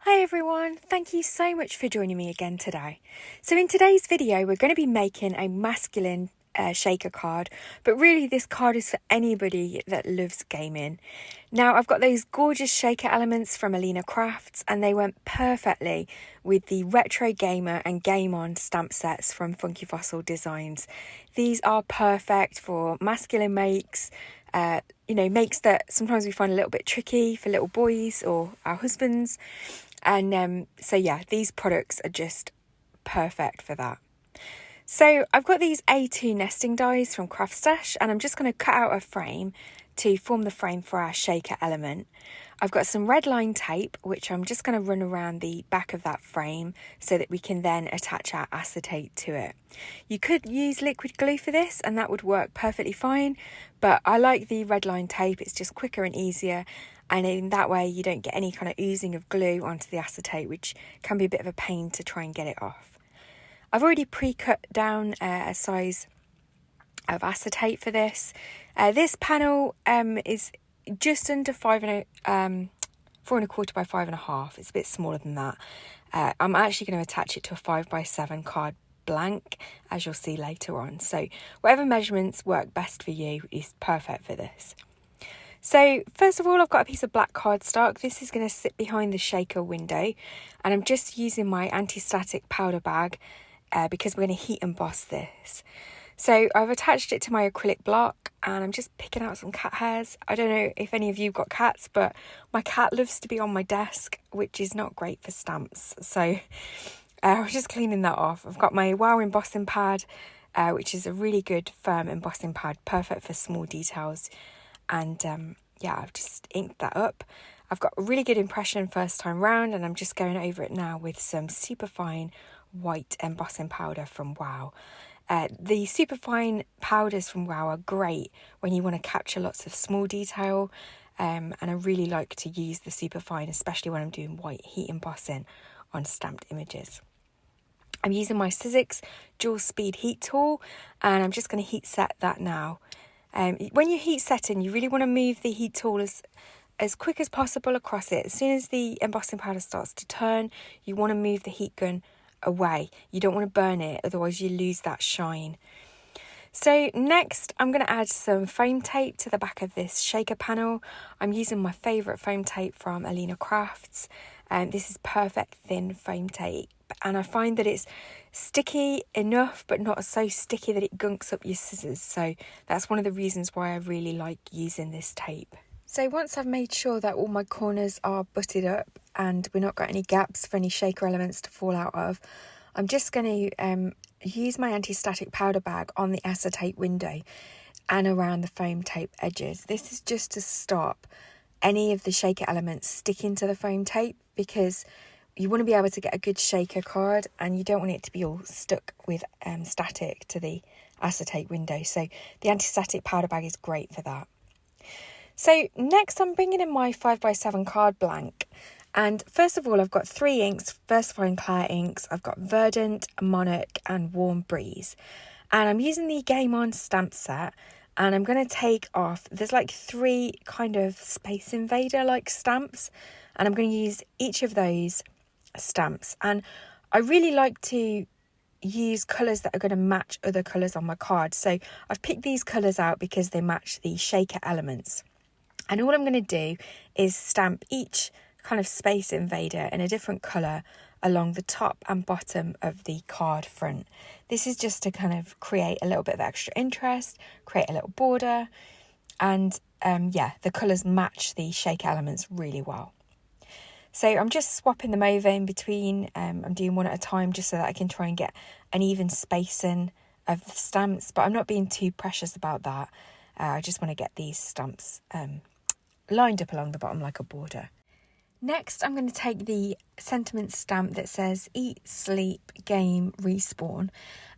Hi everyone, thank you so much for joining me again today. So in today's video we're going to be making a masculine shaker card, but really this card is for anybody that loves gaming. Now I've got those gorgeous shaker elements from Alina Crafts and they went perfectly with the Retro Gamer and Game On stamp sets from Funky Fossil Designs. These are perfect for masculine makes, makes that sometimes we find a little bit tricky for little boys or our husbands. And so yeah, these products are just perfect for that. So I've got these A2 nesting dies from Craft Stash and I'm just going to cut out a frame to form the frame for our shaker element. I've got some red line tape which I'm just going to run around the back of that frame so that we can then attach our acetate to it. You could use liquid glue for this and that would work perfectly fine, but I like the red line tape. It's just quicker and easier, and in that way you don't get any kind of oozing of glue onto the acetate, which can be a bit of a pain to try and get it off. I've already pre-cut down a size of acetate for this. This panel is just under 4¼ by 5½. It's a bit smaller than that. I'm actually going to attach it to a 5x7 card blank, as you'll see later on. So whatever measurements work best for you is perfect for this. So first of all, I've got a piece of black cardstock. This is going to sit behind the shaker window, and I'm just using my anti-static powder bag because we're going to heat emboss this. So I've attached it to my acrylic block and I'm just picking out some cat hairs. I don't know if any of you got cats, but my cat loves to be on my desk, which is not great for stamps. So I'm just cleaning that off. I've got my Wow embossing pad, which is a really good firm embossing pad, perfect for small details. And I've just inked that up. I've got a really good impression first time round, and I'm just going over it now with some Superfine white embossing powder from Wow. The Superfine powders from Wow are great when you want to capture lots of small detail, and I really like to use the Superfine, especially when I'm doing white heat embossing on stamped images. I'm using my Sizzix dual speed heat tool, and I'm just going to heat set that now. When you're heat setting, you really want to move the heat tool as quick as possible across it. As soon as the embossing powder starts to turn, you want to move the heat gun away. You don't want to burn it, otherwise you lose that shine. So next I'm going to add some foam tape to the back of this shaker panel. I'm using my favourite foam tape from Alina Crafts, and this is perfect thin foam tape, and I find that it's sticky enough but not so sticky that it gunks up your scissors, so that's one of the reasons why I really like using this tape. So once I've made sure that all my corners are butted up and we've not got any gaps for any shaker elements to fall out of, I'm just going to use my anti-static powder bag on the acetate window and around the foam tape edges. This is just to stop any of the shaker elements sticking to the foam tape, because you want to be able to get a good shaker card and you don't want it to be all stuck with static to the acetate window. So the anti-static powder bag is great for that. So next I'm bringing in my 5x7 card blank, and first of all I've got 3 inks, Versafine Clair inks. I've got Verdant, Monarch and Warm Breeze, and I'm using the Game On stamp set, and I'm going to take off, there's like 3 kind of Space Invader like stamps, and I'm going to use each of those stamps. And I really like to use colours that are going to match other colours on my card, so I've picked these colours out because they match the shaker elements. And all I'm going to do is stamp each kind of Space Invader in a different colour along the top and bottom of the card front. This is just to kind of create a little bit of extra interest, create a little border, and the colours match the shaker elements really well. So I'm just swapping them over in between. I'm doing one at a time just so that I can try and get an even spacing of the stamps, but I'm not being too precious about that. I just want to get these stamps lined up along the bottom like a border. Next, I'm going to take the sentiment stamp that says Eat, Sleep, Game, Respawn,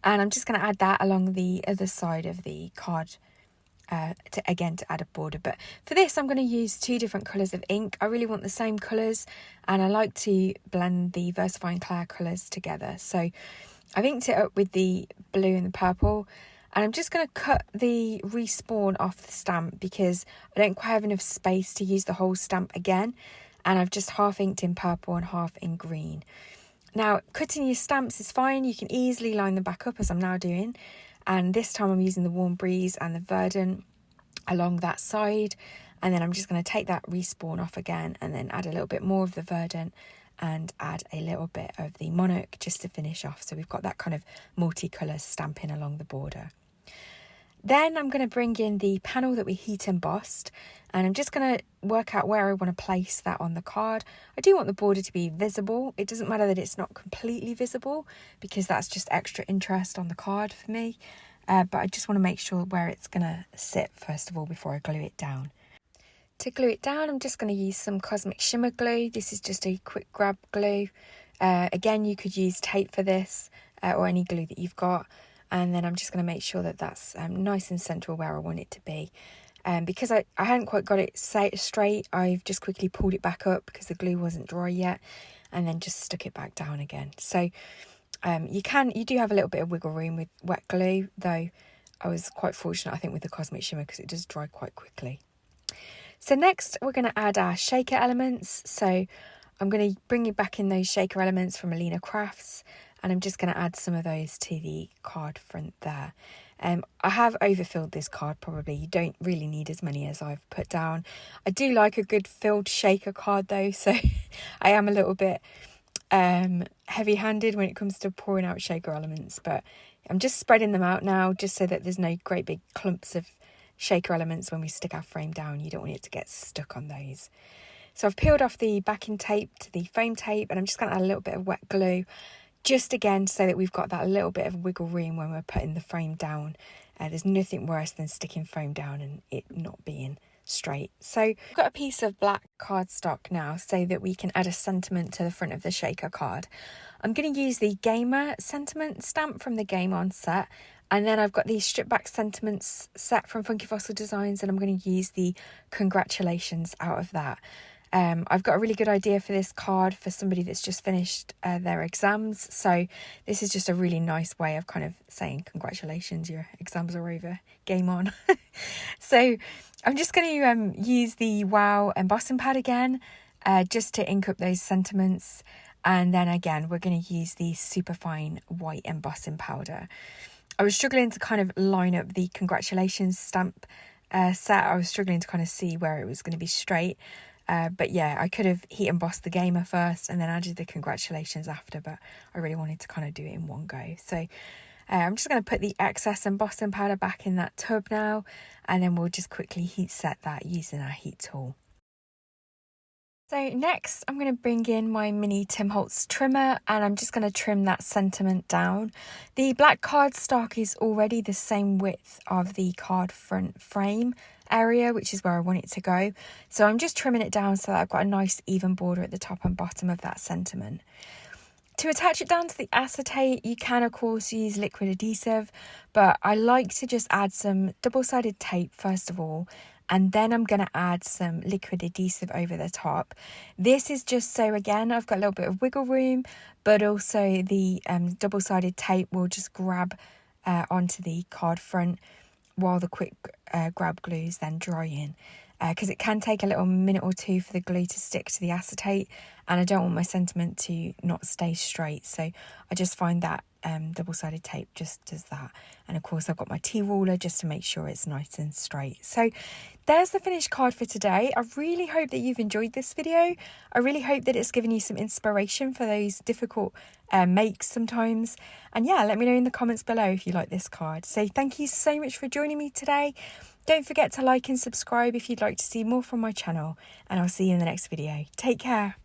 and I'm just going to add that along the other side of the card to add a border. But for this, I'm going to use 2 different colours of ink. I really want the same colours, and I like to blend the Versafine Clair colours together. So I've inked it up with the blue and the purple, and I'm just going to cut the Respawn off the stamp because I don't quite have enough space to use the whole stamp again. and I've just half inked in purple and half in green. Now, cutting your stamps is fine. You can easily line them back up as I'm now doing. And this time I'm using the Warm Breeze and the Verdant along that side. And then I'm just going to take that respawn off again and then add a little bit more of the Verdant and add a little bit of the Monarch just to finish off. So we've got that kind of multicolour stamping along the border. Then I'm going to bring in the panel that we heat embossed, and I'm just going to work out where I want to place that on the card. I do want the border to be visible. It doesn't matter that it's not completely visible because that's just extra interest on the card for me. But I just want to make sure where it's going to sit first of all before I glue it down. To glue it down, I'm just going to use some Cosmic Shimmer glue. This is just a quick grab glue. Again, you could use tape for this or any glue that you've got. And then I'm just going to make sure that that's nice and central where I want it to be. Because I hadn't quite got it straight, I've just quickly pulled it back up because the glue wasn't dry yet, and then just stuck it back down again. So you do have a little bit of wiggle room with wet glue, though I was quite fortunate, I think, with the Cosmic Shimmer because it does dry quite quickly. So next we're going to add our shaker elements. So I'm going to bring you back in those shaker elements from Alina Crafts, and I'm just going to add some of those to the card front there. I have overfilled this card probably. You don't really need as many as I've put down. I do like a good filled shaker card though, so I am a little bit heavy-handed when it comes to pouring out shaker elements, but I'm just spreading them out now just so that there's no great big clumps of shaker elements when we stick our frame down. You don't want it to get stuck on those. So I've peeled off the backing tape to the foam tape, and I'm just going to add a little bit of wet glue, just again so that we've got that little bit of wiggle room when we're putting the frame down. There's nothing worse than sticking foam down and it not being straight. So I've got a piece of black cardstock now so that we can add a sentiment to the front of the shaker card. I'm going to use the Gamer sentiment stamp from the Game On set, and then I've got the strip back sentiments set from Funky Fossil Designs, and I'm going to use the congratulations out of that. I've got a really good idea for this card for somebody that's just finished their exams. So this is just a really nice way of kind of saying congratulations, your exams are over, game on. So I'm just going to use the Wow embossing pad again, just to ink up those sentiments. And then again, we're going to use the Superfine white embossing powder. I was struggling to kind of line up the congratulations stamp set. I was struggling to kind of see where it was going to be straight. But yeah, I could have heat embossed the Gamer first and then added the congratulations after, but I really wanted to kind of do it in one go. So I'm just going to put the excess embossing powder back in that tub now, and then we'll just quickly heat set that using our heat tool. So next I'm going to bring in my mini Tim Holtz trimmer, and I'm just going to trim that sentiment down. The black cardstock is already the same width of the card front frame area, which is where I want it to go. So I'm just trimming it down so that I've got a nice even border at the top and bottom of that sentiment. To attach it down to the acetate, you can of course use liquid adhesive, but I like to just add some double-sided tape first of all, and then I'm going to add some liquid adhesive over the top. This is just so, again, I've got a little bit of wiggle room, but also the double-sided tape will just grab onto the card front while the quick grab glue is then drying. Because it can take a little minute or two for the glue to stick to the acetate, and I don't want my sentiment to not stay straight, so I just find that double-sided tape just does that. And of course I've got my T-ruler just to make sure it's nice and straight. So there's the finished card for today. I really hope that you've enjoyed this video. I really hope that it's given you some inspiration for those difficult makes sometimes. And yeah, let me know in the comments below if you like this card. So thank you so much for joining me today. Don't forget to like and subscribe if you'd like to see more from my channel, and I'll see you in the next video. Take care.